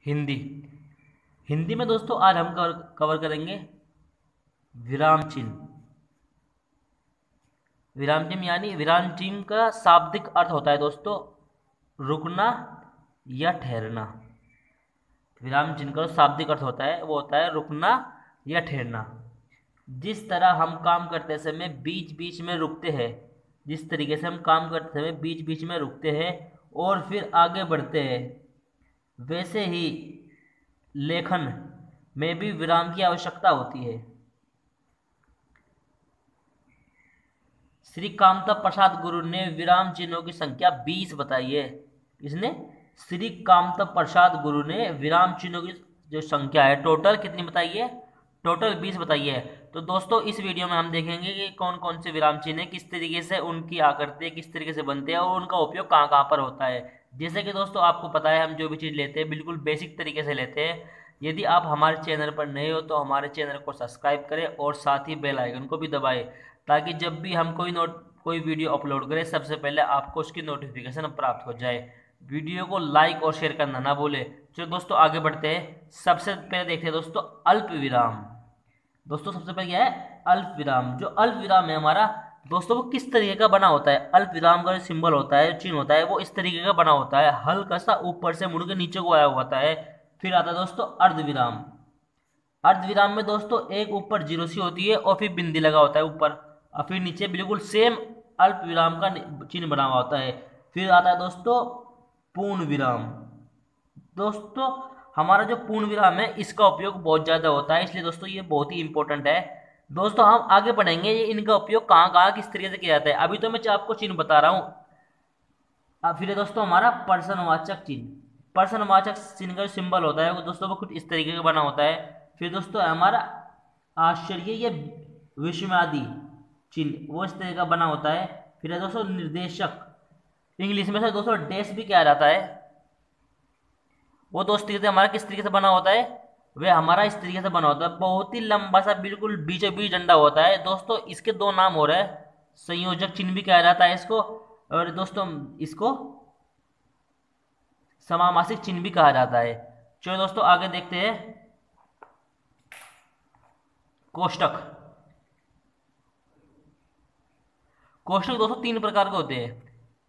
हिंदी। हिंदी में दोस्तों आज हम कवर करेंगे विराम चिन्ह। विराम चिन्ह यानी विराम चिन्ह का शाब्दिक अर्थ होता है दोस्तों रुकना या ठहरना। विराम चिन्ह का शाब्दिक अर्थ होता है वो होता है रुकना या ठहरना। जिस तरह हम काम करते समय बीच बीच में रुकते हैं, जिस तरीके से हम काम करते समय बीच बीच में रुकते हैं और फिर आगे बढ़ते हैं, वैसे ही लेखन में भी विराम की आवश्यकता होती है। श्री कामता प्रसाद गुरु ने विराम चिन्हों की संख्या 20 बताई है। इसने श्री कामता प्रसाद गुरु ने विराम चिन्हों की जो संख्या है टोटल कितनी बताई है? टोटल 20 बताई है। तो दोस्तों इस वीडियो में हम देखेंगे कि कौन कौन से विराम चिन्ह है, किस तरीके से उनकी आकृति किस तरीके से बनते हैं और उनका उपयोग कहाँ कहाँ पर होता है। जैसे कि दोस्तों आपको पता है हम जो भी चीज़ लेते हैं बिल्कुल बेसिक तरीके से लेते हैं। यदि आप हमारे चैनल पर नए हो तो हमारे चैनल को सब्सक्राइब करें और साथ ही बेल आइकन को भी दबाएं, ताकि जब भी हम कोई वीडियो अपलोड करें सबसे पहले आपको उसकी नोटिफिकेशन प्राप्त हो जाए। वीडियो को लाइक और शेयर करना ना भूले। चलो दोस्तों आगे बढ़ते हैं। सबसे पहले देखते हैं दोस्तों अल्प विराम। दोस्तों सबसे पहले क्या है? अल्प विराम। जो अल्प विराम है हमारा दोस्तों वो किस तरीके का बना होता है? अल्प विराम का जो सिंबल होता है, चिन्ह होता है, वो इस तरीके का बना होता है, हल्का सा ऊपर से मुड़ के नीचे को आया होता है। फिर आता है दोस्तों अर्धविराम। अर्धविराम में दोस्तों एक ऊपर जीरो सी होती है और फिर बिंदी लगा होता है ऊपर, और फिर नीचे बिल्कुल सेम अल्प विराम का चिन्ह बना हुआ होता है। फिर आता है दोस्तों पूर्ण विराम। दोस्तों हमारा जो पूर्ण विराम है इसका उपयोग बहुत ज़्यादा होता है, इसलिए दोस्तों ये बहुत ही इंपॉर्टेंट है। दोस्तों हम आगे बढ़ेंगे ये इनका उपयोग कहाँ कहाँ किस तरीके से किया जाता है। अभी तो मैं आपको चिन्ह बता रहा हूँ। अब फिर दोस्तों हमारा प्रश्नवाचक चिन्ह। प्रश्नवाचक चिन्ह का जो सिंबल होता है वो दोस्तों वो कुछ इस तरीके का बना होता है। फिर दोस्तों हमारा आश्चर्य या विस्मयादि चिन्ह वो इस तरह का बना होता है। फिर है दोस्तों निर्देशक, इंग्लिश में से दोस्तों डैश भी किया जाता है। वो दोस्त तरीके से हमारा किस तरीके से बना होता है? वह हमारा इस तरीके से बना होता है, बहुत ही लंबा सा बिल्कुल बीचों बीच डंडा होता है। दोस्तों इसके दो नाम हो रहे हैं, संयोजक चिन्ह भी कहा जाता है इसको, और दोस्तों इसको समामासिक चिन्ह भी कहा जाता है। चलो दोस्तों आगे देखते हैं कोष्टक। कोष्टक दोस्तों तीन प्रकार के होते हैं।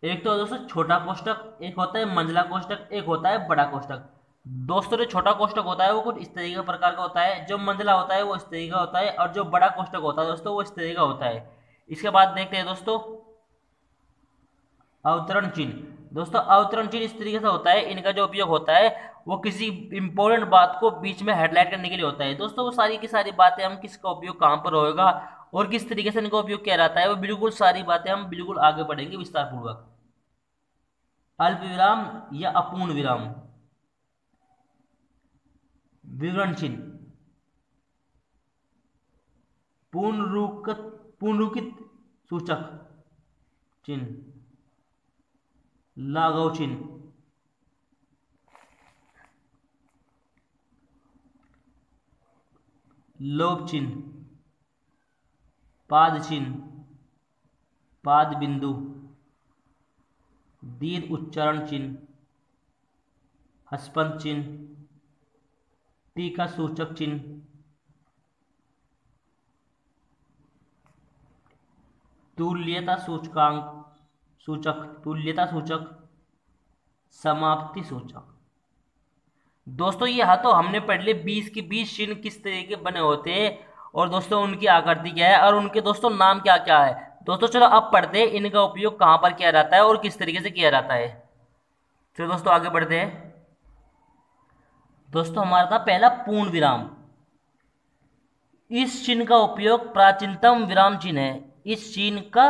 एक तो दोस्तों छोटा कोष्टक, एक होता है मंझला कोष्टक, एक होता है बड़ा कोष्टक। दोस्तों जो छोटा कोष्टक होता है वो कुछ इस तरीके का प्रकार का होता है, जो मंझला होता है वो इस तरीके का होता है, और जो बड़ा कोष्टक होता है दोस्तों वो इस तरीके का होता है। इसके बाद देखते हैं दोस्तों अवतरण चिन्ह। दोस्तों अवतरण चिन्ह इस तरीके से होता है, इनका जो उपयोग होता है वो किसी इंपॉर्टेंट बात को बीच में हेडलाइट करने के लिए होता है। दोस्तों वो सारी की सारी बातें हम किसका उपयोग कहाँ पर होगा और किस तरीके से इनका उपयोग किया जाता है वो बिल्कुल सारी बातें हम बिल्कुल आगे बढ़ेंगे विस्तार पूर्वक। अल्प विराम या अपूर्ण विराम। विवरण चिन्ह। पुनरुकित सूचक चिन्ह। लाघव चिन्ह। लोभ चिन्ह। पाद चिन्ह। पाद बिंदु। दीर्घ उच्चारण चिन्ह। हस्पंद चिन्ह। टीका सूचक चिन्ह। तुल्यता सूचक। समाप्ति सूचक। दोस्तों ये हाँ तो हमने पढ़ लिए 20 के 20 चिन्ह किस तरीके के बने होते हैं और दोस्तों उनकी आकृति क्या है और उनके दोस्तों नाम क्या क्या है। दोस्तों चलो अब पढ़ते हैं इनका उपयोग कहाँ पर किया जाता है और किस तरीके से किया जाता है। चलो दोस्तों आगे बढ़ते हैं। दोस्तों हमारा था पहला पूर्ण विराम। इस चिन्ह का उपयोग प्राचीनतम विराम चिन्ह है। इस चिन्ह का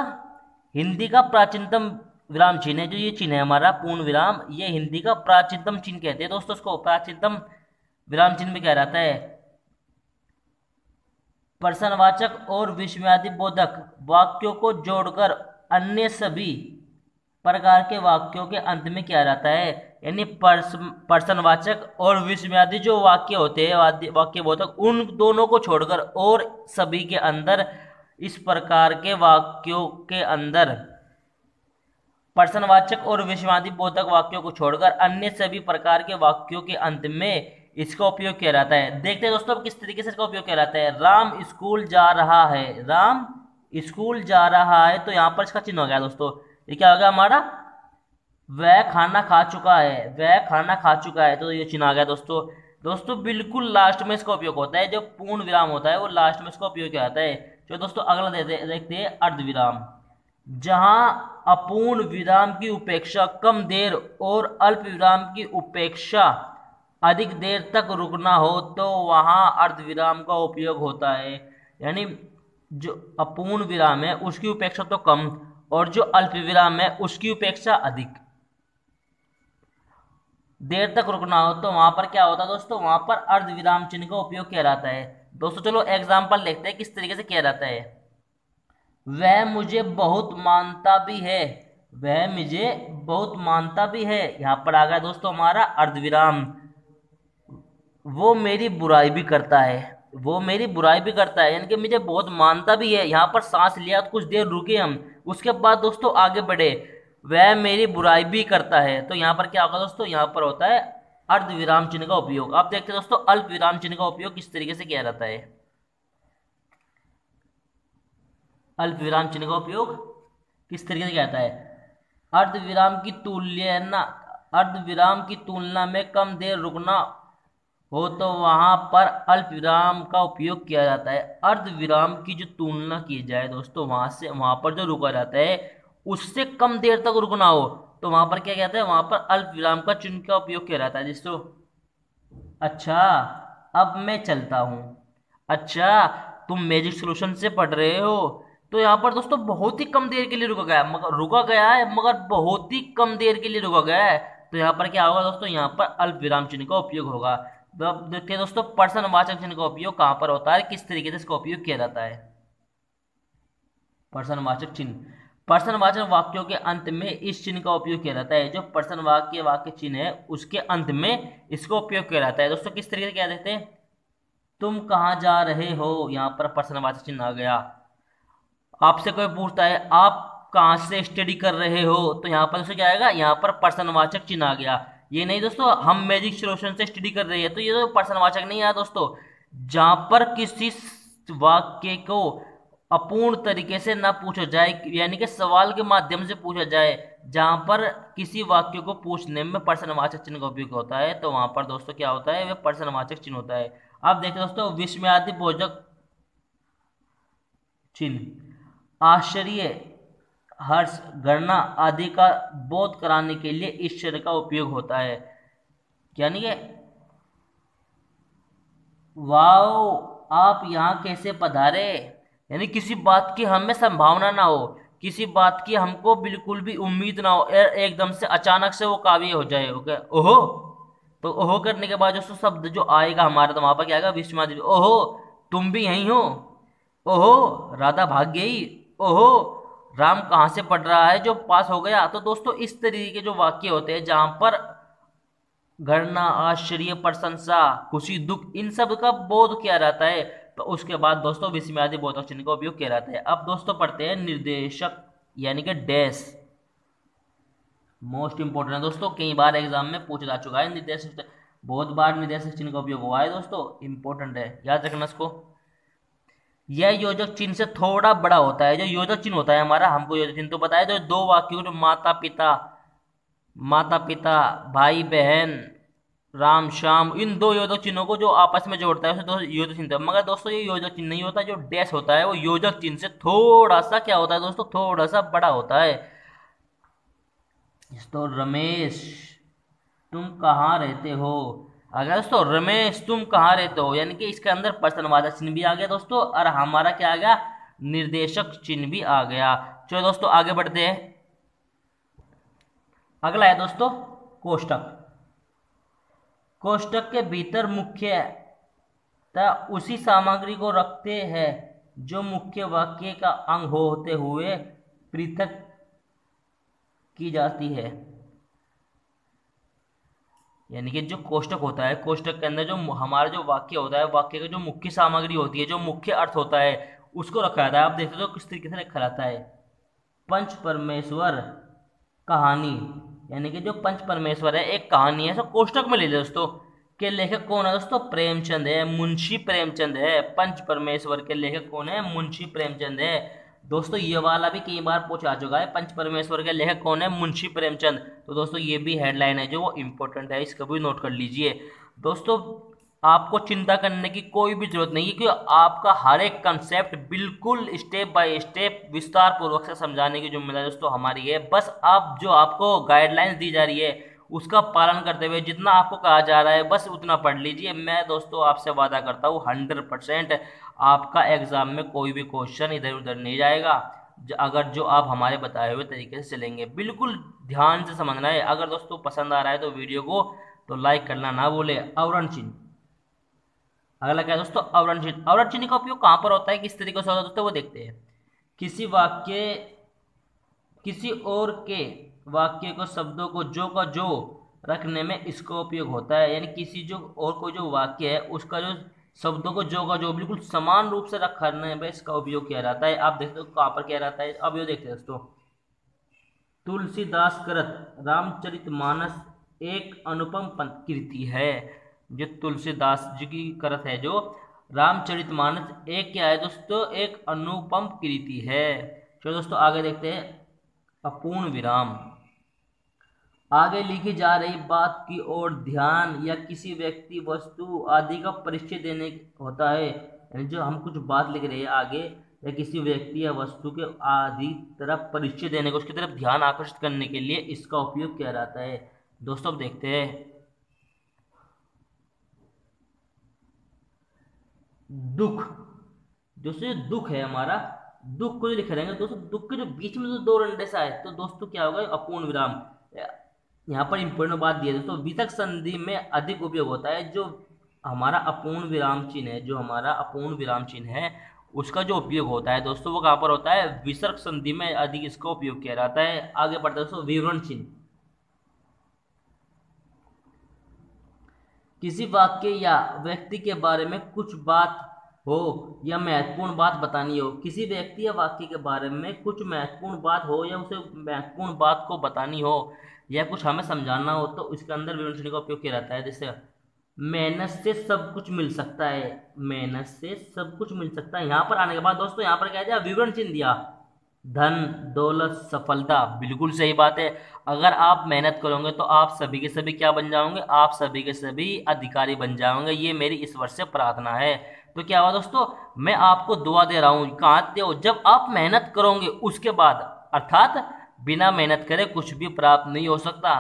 हिंदी का प्राचीनतम विराम चिन्ह है। जो ये चिन्ह है हमारा पूर्ण विराम, ये हिंदी का प्राचीनतम चिन्ह कहते हैं। दोस्तों इसको प्राचीनतम विराम चिन्ह भी कहा जाता है। प्रश्नवाचक और विस्मयादि बोधक वाक्यों को जोड़कर अन्य सभी प्रकार के वाक्यों के अंत में किया जाता है। यानी प्रश्नवाचक और विस्मयादि जो वाक्य होते हैं वाक्य बोधक, उन दोनों को छोड़कर और सभी के अंदर इस प्रकार के वाक्यों के अंदर पर्सनवाचक और विषयवादी बोधक वाक्यों को छोड़कर अन्य सभी प्रकार के वाक्यों के अंत में इसका उपयोग किया जाता है। देखते हैं दोस्तों किस तरीके से इसका उपयोग किया जाता है। राम स्कूल जा रहा है, राम स्कूल जा रहा है, तो यहाँ पर इसका चिन्ह हो गया दोस्तों। ये क्या हो गया हमारा, वह खाना खा चुका है, वह खाना खा चुका है, तो ये चिन्ह आ गया दोस्तों। दोस्तों बिल्कुल लास्ट में इसका उपयोग होता है, जो पूर्ण विराम होता है वो लास्ट में इसका उपयोग किया जाता है। जो दोस्तों अगला देखते हैं अर्धविराम। जहां अपूर्ण विराम की उपेक्षा कम देर और अल्प विराम की उपेक्षा अधिक देर तक रुकना हो तो वहां अर्धविराम का उपयोग होता है। यानी जो अपूर्ण विराम है उसकी उपेक्षा तो कम और जो अल्प विराम है उसकी उपेक्षा अधिक देर तक रुकना हो तो वहां पर क्या होता है दोस्तों, वहां पर अर्धविराम चिन्ह का उपयोग किया जाता है। दोस्तों चलो एग्जाम्पल देखते हैं किस तरीके से किया जाता है। वह मुझे बहुत मानता भी है, वह मुझे बहुत मानता भी है, यहां पर आ गया दोस्तों हमारा अर्धविराम। वो मेरी बुराई भी करता है, वो मेरी बुराई भी करता है, यानी कि मुझे बहुत मानता भी है। यहाँ पर सांस लिया तो कुछ देर रुके हम, उसके बाद दोस्तों आगे बढ़े, वह मेरी बुराई भी करता है, तो यहाँ पर क्या होगा दोस्तों, यहाँ पर होता है अर्धविराम चिन्ह का उपयोग। आप देखते हैं दोस्तों अल्प विराम चिन्ह का उपयोग किस तरीके से किया जाता है। अल्प विराम चिन्ह का उपयोग किस तरीके से किया जाता है। अर्धविराम की तुलना में कम देर रुकना हो तो वहां पर अल्प विराम का उपयोग किया जाता है। अर्धविराम की जो तुलना की जाए दोस्तों, वहां पर जो रुका जाता है उससे कम देर तक रुकना हो तो वहां पर क्या कहते हैं, वहां पर अल्प विराम का चिन्ह का उपयोग किया जाता है दोस्तों। अच्छा अब मैं चलता हूं, अच्छा तुम मैजिक सॉल्यूशन से पढ़ रहे हो, तो यहाँ पर दोस्तों बहुत ही कम देर के लिए रुका गया है मगर बहुत ही कम देर के लिए रुका गया है, तो यहाँ पर क्या होगा दोस्तों, यहाँ पर अल्प विराम चिन्ह का उपयोग होगा। तो अब देखिए दोस्तों पर्सनवाचक चिन्ह का उपयोग कहाँ पर होता है, किस तरीके से इसका उपयोग किया जाता है। पर्सनवाचक चिन्ह, पर्सनवाचक वाक्यों के अंत में इस चिन्ह का उपयोग किया जाता है। जो वाक्य चिन्ह है उसके अंत में इसका उपयोग किया जाता है। दोस्तों किस तरीके से क्या देते हैं, तुम कहाँ जा रहे हो, यहाँ पर पर्सनवाचक चिन्ह आ गया। आपसे कोई पूछता है आप कहाँ से स्टडी कर रहे हो, तो यहाँ पर दोस्तों क्या आएगा, यहाँ पर पर्सनवाचक चिन्ह आ गया। ये नहीं दोस्तों हम मैजिक सॉल्यूशन से स्टडी कर रहे हैं, तो ये तो पर्सनवाचक नहीं आया दोस्तों। जहां पर किसी वाक्य को अपूर्ण तरीके से ना पूछा जाए, यानी कि सवाल के माध्यम से पूछा जाए, जहां पर किसी वाक्य को पूछने में पर्सनवाचक चिन्ह का उपयोग होता है, तो वहां पर दोस्तों क्या होता है, वह पर्सनवाचक चिन्ह होता है। अब देखते दोस्तों विस्मयादि बोधक चिन्ह, आश्चर्य, हर्ष, गणना आदि का बोध कराने के लिए इस चिन्ह का उपयोग होता है। यानी कि वाओ आप यहाँ कैसे पधारे, यानी किसी बात की हमें संभावना ना हो, किसी बात की हमको बिल्कुल भी उम्मीद ना हो, एकदम से अचानक से वो काव्य हो जाए, ओके ओहो, तो ओहो करने के बाद जो शब्द जो आएगा हमारा, तो वहां पर क्या आएगा, विस्मयादि, ओहो तुम भी यहीं हो, ओहो राधा भाग गई, ओहो राम कहाँ से पढ़ रहा है जो पास हो गया। तो दोस्तों इस तरीके के जो वाक्य होते हैं जहां पर गणना, आश्चर्य, प्रशंसा, खुशी, दुख, इन सब का बोध किया जाता है, तो उसके बाद दोस्तों विस्मयादि बोधक चिन्ह का उपयोग किया जाता है। अब दोस्तों पढ़ते हैं निर्देशक यानी कि डैश, मोस्ट इंपोर्टेंट है दोस्तों, कई बार एग्जाम में पूछा जा चुका है। निर्देशक बहुत बार निर्देशक चिन्ह का उपयोग हुआ है दोस्तों, इंपॉर्टेंट है, याद रखना इसको। यह योजक चिन्ह से थोड़ा बड़ा होता है। जो योजक चिन्ह होता है हमारा, हमको योजक चिन्ह तो बताया, जो दो वाक्यों जो माता पिता, भाई बहन, राम श्याम, इन दो योजक चिन्हों को जो आपस में जोड़ता है उसे दो योजक चिन्ह, मगर दोस्तों ये योजक चिन्ह नहीं होता। जो डैश होता है वो योजक चिन्ह से थोड़ा सा क्या होता है दोस्तों, थोड़ा सा बड़ा होता है। तो रमेश तुम कहाँ रहते हो, अगर दोस्तों रमेश तुम कहाँ रहते हो, यानी कि इसके अंदर प्रश्नवाचक चिन्ह भी आ गया दोस्तों, और हमारा क्या आ गया, निर्देशक चिन्ह भी आ गया। चलो दोस्तों आगे बढ़ते हैं। अगला है दोस्तों कोष्टक। कोष्टक के भीतर मुख्यतः उसी सामग्री को रखते हैं जो मुख्य वाक्य का अंग होते हुए पृथक की जाती है। यानी कि जो कोष्टक होता है, कोष्टक के अंदर जो हमारा जो वाक्य होता है, वाक्य का जो मुख्य सामग्री होती है, जो मुख्य अर्थ होता है, उसको रखा जाता है। आप देखते हो किस तरीके से रखा जाता है। पंच परमेश्वर कहानी, यानी कि जो पंच परमेश्वर है एक कहानी है, सब कोष्टक में ले लो दोस्तों। के लेखक कौन है दोस्तों? प्रेमचंद है, मुंशी प्रेमचंद है। पंच परमेश्वर के लेखक कौन है? मुंशी प्रेमचंद है। दोस्तों ये वाला भी कई बार पूछा चुका है, पंच परमेश्वर के लेखक कौन है? मुंशी प्रेमचंद। तो दोस्तों ये भी हेडलाइन है जो वो इंपॉर्टेंट है, इसको भी नोट कर लीजिए। दोस्तों आपको चिंता करने की कोई भी जरूरत नहीं है, क्योंकि आपका हर एक कंसेप्ट बिल्कुल स्टेप बाय स्टेप विस्तार पूर्वक से समझाने की जिम्मेदारी दोस्तों हमारी है। बस आप जो आपको गाइडलाइंस दी जा रही है उसका पालन करते हुए जितना आपको कहा जा रहा है बस उतना पढ़ लीजिए। मैं दोस्तों आपसे वादा करता हूँ 100% आपका एग्जाम में कोई भी क्वेश्चन इधर उधर नहीं जाएगा, अगर जो आप हमारे बताए हुए तरीके से चलेंगे। बिल्कुल ध्यान से समझना है। अगर दोस्तों पसंद आ रहा है तो वीडियो को तो लाइक करना ना भूले। अवरण चिन्ह, अगला क्या है दोस्तों? अवरण चिन्ह। अवरण चिन्ह का उपयोग कहाँ पर होता है, किस तरीके से होता है दोस्तों, वो देखते हैं। किसी वाक्य, किसी और के वाक्य को शब्दों को जो का जो रखने में इसका उपयोग होता है। यानी किसी जो और कोई जो वाक्य है उसका जो शब्दों को जो का जो बिल्कुल समान रूप से रखने में इसका उपयोग किया जाता है। आप देखते हो कहाँ पर किया जाता है, अब ये देखते हैं दोस्तों। तुलसीदास कृत रामचरितमानस एक अनुपम कृति है। जो तुलसीदास जी की कृत है जो रामचरितमानस एक क्या है दोस्तों? एक अनुपम कृति है। चलो दोस्तों आगे देखते हैं। अपूर्ण विराम, आगे लिखी जा रही बात की ओर ध्यान या किसी व्यक्ति वस्तु आदि का परिचय देने होता है। यानी जो हम कुछ बात लिख रहे हैं आगे, या किसी व्यक्ति या वस्तु के आदि तरफ परिचय देने को, उसकी तरफ ध्यान आकर्षित करने के लिए इसका उपयोग किया जाता है। दोस्तों अब देखते हैं। दुख, दोस्तों दुख है हमारा, दुख को जो लिख रहेंगे दोस्तों, दुख के जो बीच में जो दो रंडे सा है तो दोस्तों क्या होगा? अपूर्ण विराम। यहाँ पर इंपॉर्टेंट बात दी है दोस्तों, वितर्क संधि में अधिक उपयोग होता है। जो हमारा अपूर्ण विराम चिन्ह है, जो हमारा अपूर्ण विराम चिन्ह है उसका जो उपयोग होता है दोस्तों वो कहाँ पर होता है? विसर्ग संधि में अधिक इसका उपयोग किया जाता है। आगे बढ़ते हैं दोस्तों। विवरण चिन्ह, किसी वाक्य या व्यक्ति के बारे में कुछ बात हो या महत्वपूर्ण बात बतानी हो, किसी व्यक्ति या वाक्य के बारे में कुछ महत्वपूर्ण बात हो या उसे महत्वपूर्ण बात को बतानी हो या कुछ हमें समझाना हो तो इसके अंदर विवरण चिन्ह का उपयोग किया जाता है। जैसे मेहनत से सब कुछ मिल सकता है, मेहनत से सब कुछ मिल सकता है। यहाँ पर आने के बाद दोस्तों यहाँ पर क्या दिया? विवरण चिन्ह दिया। धन दौलत सफलता, बिल्कुल सही बात है। अगर आप मेहनत करोगे तो आप सभी के सभी क्या बन जाओगे? आप सभी के सभी अधिकारी बन जाओगे। ये मेरी इस वर्ष से प्रार्थना है। तो क्या हुआ दोस्तों? मैं आपको दुआ दे रहा हूँ। कहाँ दे हो? जब आप मेहनत करोगे उसके बाद, अर्थात बिना मेहनत करे कुछ भी प्राप्त नहीं हो सकता।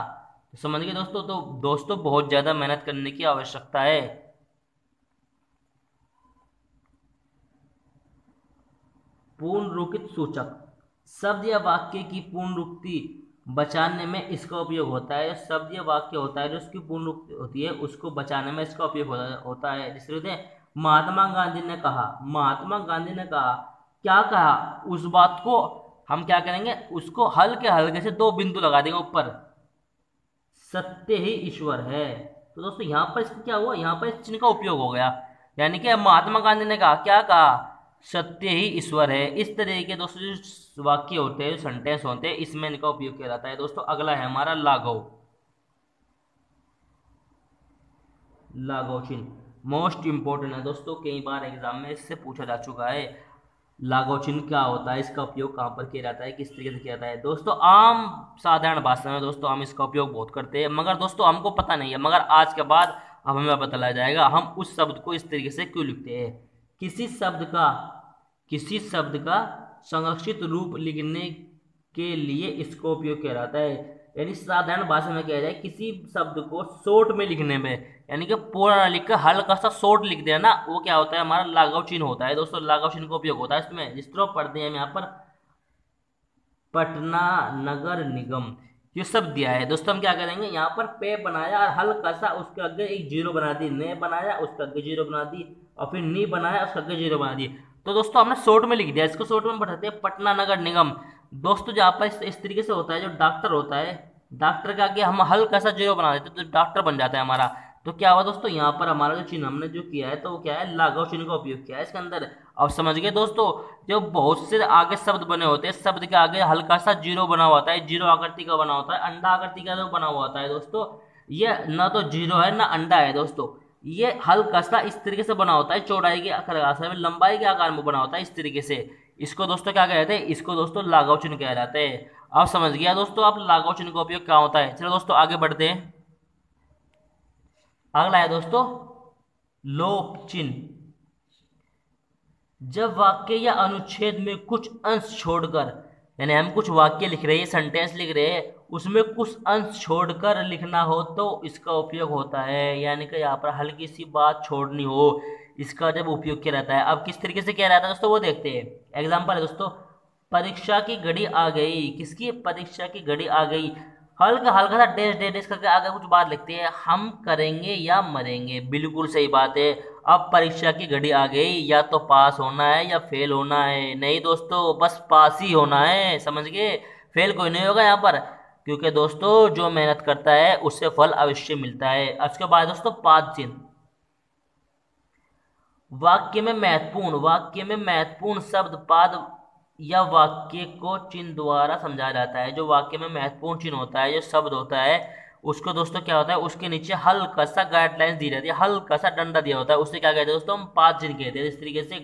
तो समझ गए दोस्तों? तो दोस्तों बहुत ज्यादा मेहनत करने की आवश्यकता है। पूर्णरूपित सूचक, शब्द या वाक्य की पूर्णरूपी बचाने में इसका उपयोग होता है। शब्द या वाक्य होता है जो उसकी पूर्णरूपी होती है उसको बचाने में इसका उपयोग होता है। जिस तरह से महात्मा गांधी ने कहा, महात्मा गांधी ने कहा, क्या कहा? उस बात को हम क्या करेंगे? उसको हल्के हल्के से दो बिंदु लगा देंगे ऊपर, सत्य ही ईश्वर है। तो दोस्तों यहाँ पर इसका क्या हुआ? यहाँ पर इस चिन्ह का उपयोग हो गया। यानी कि महात्मा गांधी ने कहा, क्या कहा? सत्य ही ईश्वर है। इस तरह के दोस्तों जो वाक्य होते हैं, जो सेंटेंस होते हैं, इसमें इनका उपयोग किया जाता है। दोस्तों अगला है हमारा लाघव। लाघव चिन्ह मोस्ट इंपोर्टेंट है दोस्तों, कई बार एग्जाम में इससे पूछा जा चुका है। लाघव चिन्ह क्या होता है, इसका उपयोग कहाँ पर किया जाता है, किस तरीके से किया जाता है? दोस्तों आम साधारण भाषा में दोस्तों हम इसका उपयोग बहुत करते हैं, मगर दोस्तों हमको पता नहीं है। मगर आज के बाद अब हमें पता लग जाएगा हम उस शब्द को इस तरीके से क्यों लिखते हैं। किसी शब्द का संरक्षित रूप लिखने के लिए इसका उपयोग किया जाता है। यानी साधारण भाषा में कहा जाए, किसी शब्द को शॉर्ट में लिखने में, यानी कि पूरा ना लिखकर हल्का सा शॉर्ट लिख दिया ना, वो क्या होता है? हमारा लाघव चिन्ह होता है। दोस्तों लाघव चिन्ह का उपयोग होता है इसमें। जिस तरह पढ़ते हैं हम यहाँ पर पटना नगर निगम, ये सब दिया है। दोस्तों हम क्या करेंगे? यहाँ पर पे बनाया और हल्का सा उसके आगे एक जीरो बना दी, ने बनाया उसके आगे जीरो बना दी, और फिर नी बनाया उसके आगे जीरो बना दी। तो दोस्तों हमने शॉर्ट में लिख दिया, इसको शॉर्ट में पढ़ाते हैं पटना नगर निगम। दोस्तों जहाँ पर इस तरीके से होता है, जो डॉक्टर होता है, डॉक्टर के आगे हम हल्का सा जीरो बना देते हैं तो डॉक्टर बन जाता है हमारा। तो क्या हुआ दोस्तों? यहाँ पर हमारा जो चिन्ह हमने जो किया है तो वो क्या है? लाघव चिन्ह का उपयोग किया है इसके अंदर। अब समझ गए दोस्तों। जो बहुत से आगे शब्द बने होते हैं, शब्द के आगे हल्का सा जीरो बना हुआ होता है, जीरो आकृति का बना होता है, अंडा आकृति का जो बना हुआ होता है दोस्तों, ये ना तो जीरो है ना अंडा है दोस्तों। ये हल्का सा इस तरीके से बना होता है, चौड़ाई के आकार में, लंबाई के आकार में बना होता है इस तरीके से। इसको दोस्तों क्या कहते हैं, इसको दोस्तों लाघव चिन्ह कह जाते हैं। अब समझ गया दोस्तों आप लाघव चिन्ह का उपयोग क्या होता है। चलो दोस्तों आगे बढ़ते हैं। अगला है दोस्तों लोप चिन्ह। जब वाक्य या अनुच्छेद में कुछ अंश छोड़कर, यानी हम कुछ वाक्य लिख रहे हैं, सेंटेंस लिख रहे हैं, उसमें कुछ अंश छोड़कर लिखना हो तो इसका उपयोग होता है। यानी कि यहाँ पर हल्की सी बात छोड़नी हो, इसका जब उपयोग किया जाता है। अब किस तरीके से किया जाता है दोस्तों वो देखते हैं। एग्जाम्पल है दोस्तों, परीक्षा की घड़ी आ गई। किसकी, परीक्षा की घड़ी आ गई। हल्का हल्का सा डैश डैश डैश करके आगे कुछ बात लिखते हैं, हम करेंगे या मरेंगे। बिल्कुल सही बात है। अब परीक्षा की घड़ी आ गई, या तो पास होना है या फेल होना है। नहीं दोस्तों, बस पास ही होना है, समझ गए। फेल कोई नहीं होगा यहाँ पर, क्योंकि दोस्तों जो मेहनत करता है उससे फल अवश्य मिलता है। उसके बाद दोस्तों पाद चिन्ह। वाक्य में महत्वपूर्ण शब्द पाद या वाक्य को चिन्ह द्वारा समझाया जाता है। जो वाक्य में महत्वपूर्ण चिन्ह होता है, जो शब्द होता है, उसको दोस्तों क्या होता है, उसके नीचे हल्का सा गाइडलाइंस दी रहती है, हल्का सा डंडा दिया होता है, उससे क्या कहते हैं दोस्तों, हम पाद चिन्ह कहते हैं। इस तरीके से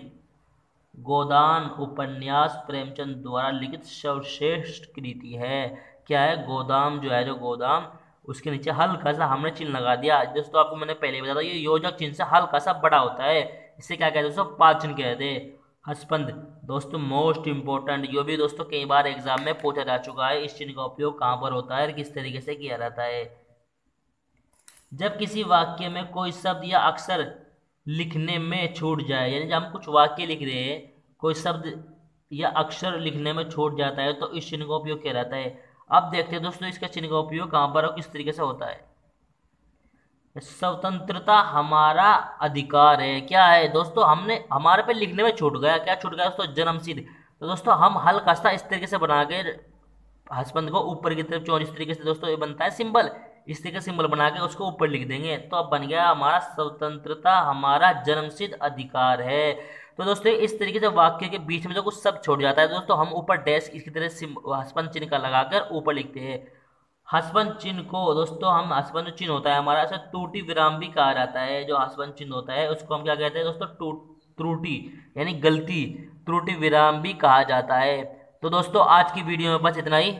गोदान उपन्यास प्रेमचंद द्वारा लिखित सर्वश्रेष्ठ कृति है। क्या है, गोदाम जो है, जो गोदाम, उसके नीचे हल्का सा हमने चिन्ह लगा दिया। दोस्तों आपको मैंने पहले बताया था, ये योजक चिन्ह से हल्का सा बड़ा होता है, इसे क्या कहते हैं दोस्तों, पाद चिन्ह कहते हैं। हस्बंद दोस्तों मोस्ट इंपॉर्टेंट, ये भी दोस्तों कई बार एग्जाम में पूछा जा चुका है। इस चिन्ह का उपयोग कहाँ पर होता है और किस तरीके से किया जाता है। जब किसी वाक्य में कोई शब्द या अक्षर लिखने में छूट जाए, यानी जब हम कुछ वाक्य लिख रहे हैं, कोई शब्द या अक्षर लिखने में छूट जाता है तो इस चिन्ह का उपयोग किया जाता है। अब देखते हैं दोस्तों इसका चिन्ह का उपयोग कहाँ पर और किस तरीके से होता है। स्वतंत्रता हमारा अधिकार है। क्या है दोस्तों, हमने हमारे पे लिखने में छूट गया, क्या छूट गया दोस्तों, जन्मसिद्ध। तो दोस्तों हम हल्का सा इस तरीके से बना के हस्बैंड को ऊपर की तरफ 24 तरीके से दोस्तों ये बनता है सिंबल, इस तरीके सिंबल बना के उसको ऊपर लिख देंगे तो अब बन गया हमारा स्वतंत्रता हमारा जन्मसिद्ध अधिकार है। तो दोस्तों इस तरीके से वाक्य के बीच में जो कुछ शब्द छोड़ जाता है दोस्तों, हम ऊपर डैश इसकी तरह हस्बैंड चिन्ह का लगाकर ऊपर लिखते हैं। हस्बैंड चिन्ह को दोस्तों हम, हस्बैंड चिन्ह होता है हमारा, ऐसा त्रुटि विराम भी कहा जाता है। जो हस्बैंड चिन्ह होता है उसको हम क्या कहते हैं दोस्तों, त्रुटि यानी गलती, त्रुटि विराम भी कहा जाता है। तो दोस्तों आज की वीडियो में बस इतना ही।